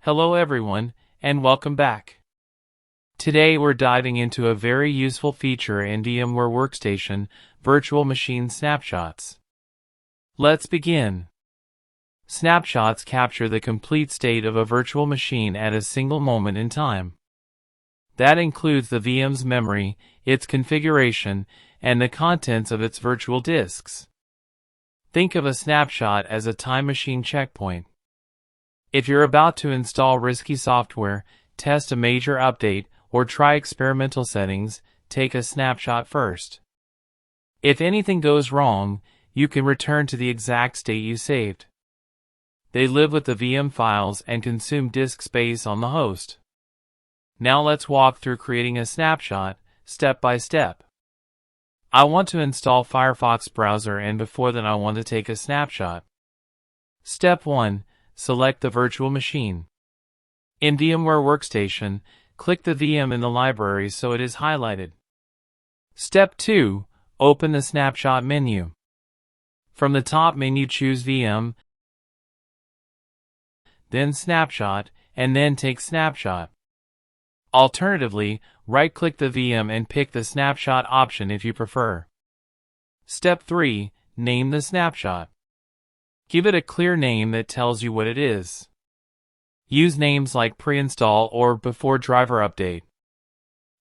Hello everyone, and welcome back. Today we're diving into a very useful feature in VMware Workstation, Virtual Machine Snapshots. Let's begin. Snapshots capture the complete state of a virtual machine at a single moment in time. That includes the VM's memory, its configuration, and the contents of its virtual disks. Think of a snapshot as a time machine checkpoint. If you're about to install risky software, test a major update, or try experimental settings, take a snapshot first. If anything goes wrong, you can return to the exact state you saved. They live with the VM files and consume disk space on the host. Now let's walk through creating a snapshot, step by step. I want to install Firefox browser, and before that I want to take a snapshot. Step 1. Select the virtual machine. In VMware Workstation, click the VM in the library so it is highlighted. Step 2. Open the Snapshot menu. From the top menu, choose VM, then Snapshot, and then take Snapshot. Alternatively, right-click the VM and pick the Snapshot option if you prefer. Step 3. Name the snapshot. Give it a clear name that tells you what it is. Use names like pre-install or before driver update.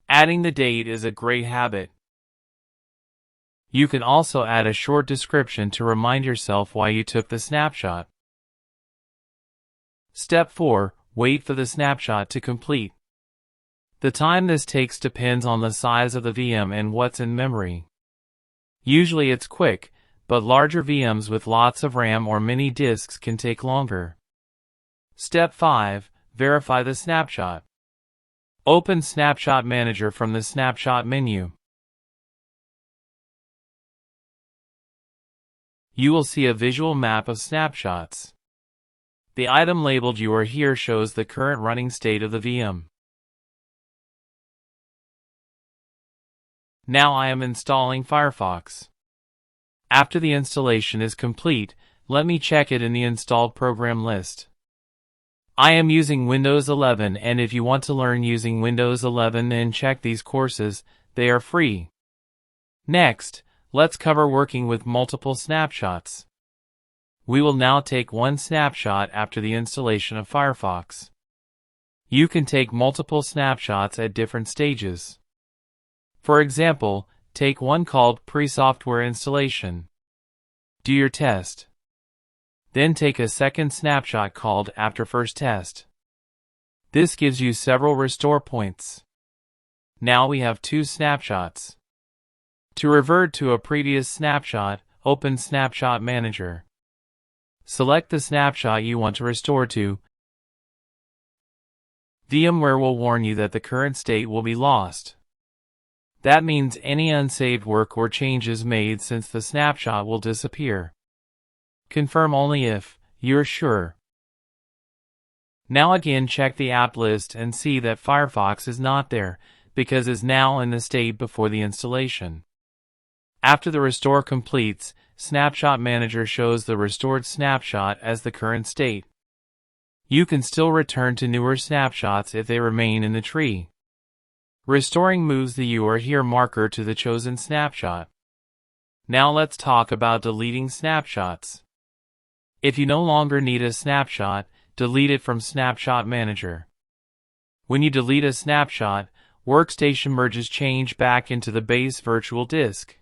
Adding the date is a great habit. You can also add a short description to remind yourself why you took the snapshot. Step 4. Wait for the snapshot to complete. The time this takes depends on the size of the VM and what's in memory. Usually it's quick, but larger VMs with lots of RAM or mini disks can take longer. Step 5. Verify the snapshot. Open Snapshot Manager from the Snapshot menu. You will see a visual map of snapshots. The item labeled "You are here" shows the current running state of the VM. Now I am installing Firefox. After the installation is complete, let me check it in the installed program list. I am using Windows 11, and if you want to learn using Windows 11 and check these courses, they are free. Next, let's cover working with multiple snapshots. We will now take one snapshot after the installation of Firefox. You can take multiple snapshots at different stages. For example, take one called Pre-Software Installation. Do your test. Then take a second snapshot called After First Test. This gives you several restore points. Now we have two snapshots. To revert to a previous snapshot, open Snapshot Manager. Select the snapshot you want to restore to. VMware will warn you that the current state will be lost. That means any unsaved work or changes made since the snapshot will disappear. Confirm only if you're sure. Now again check the app list and see that Firefox is not there, because it's now in the state before the installation. After the restore completes, Snapshot Manager shows the restored snapshot as the current state. You can still return to newer snapshots if they remain in the tree. Restoring moves the "You are here" marker to the chosen snapshot. Now let's talk about deleting snapshots. If you no longer need a snapshot, delete it from Snapshot Manager. When you delete a snapshot, Workstation merges change back into the base virtual disk.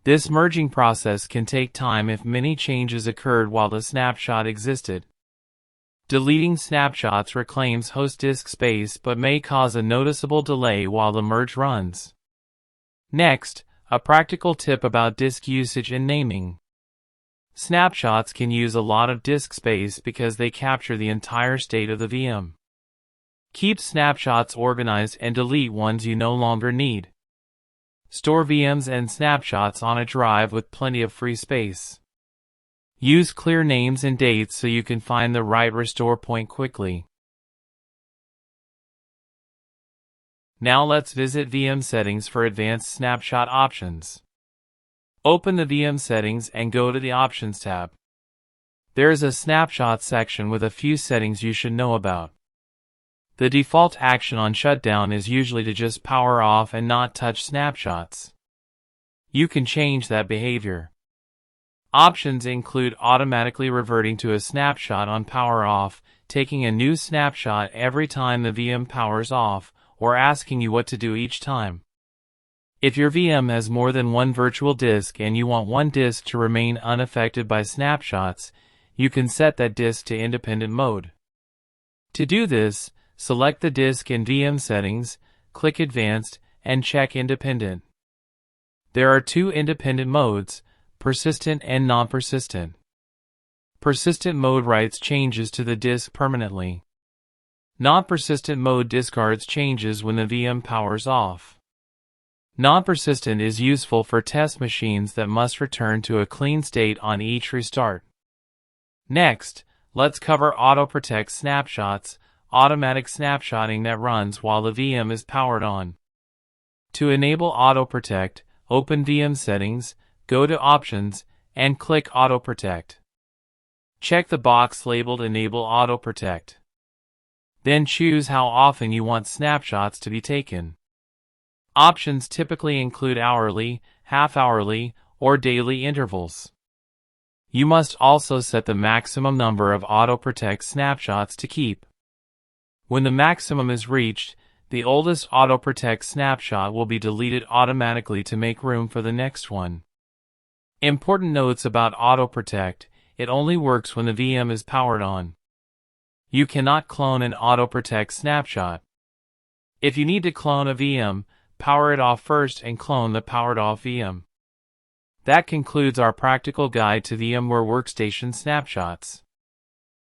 This merging process can take time if many changes occurred while the snapshot existed. Deleting snapshots reclaims host disk space but may cause a noticeable delay while the merge runs. Next, a practical tip about disk usage and naming. Snapshots can use a lot of disk space because they capture the entire state of the VM. Keep snapshots organized and delete ones you no longer need. Store VMs and snapshots on a drive with plenty of free space. Use clear names and dates so you can find the right restore point quickly. Now let's visit VM settings for advanced snapshot options. Open the VM settings and go to the Options tab. There is a snapshot section with a few settings you should know about. The default action on shutdown is usually to just power off and not touch snapshots. You can change that behavior. Options include automatically reverting to a snapshot on power off, taking a new snapshot every time the VM powers off, or asking you what to do each time. If your VM has more than one virtual disk and you want one disk to remain unaffected by snapshots, you can set that disk to independent mode. To do this, select the disk in VM settings, click Advanced, and check Independent. There are two independent modes, persistent and non-persistent. Persistent mode writes changes to the disk permanently. Non-persistent mode discards changes when the VM powers off. Non-persistent is useful for test machines that must return to a clean state on each restart. Next, let's cover Auto Protect Snapshots, automatic snapshotting that runs while the VM is powered on. To enable Auto Protect, open VM Settings, go to Options, and click Auto Protect. Check the box labeled Enable Auto Protect. Then choose how often you want snapshots to be taken. Options typically include hourly, half-hourly, or daily intervals. You must also set the maximum number of Auto Protect snapshots to keep. When the maximum is reached, the oldest Auto Protect snapshot will be deleted automatically to make room for the next one. Important notes about Auto Protect: it only works when the VM is powered on. You cannot clone an Auto Protect snapshot. If you need to clone a VM, power it off first and clone the powered off VM. That concludes our practical guide to VMware Workstation snapshots.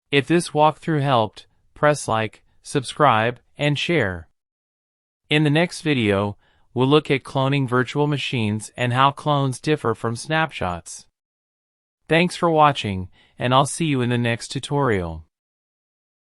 If this walkthrough helped, press like, subscribe, and share. In the next video, we'll look at cloning virtual machines and how clones differ from snapshots. Thanks for watching, and I'll see you in the next tutorial.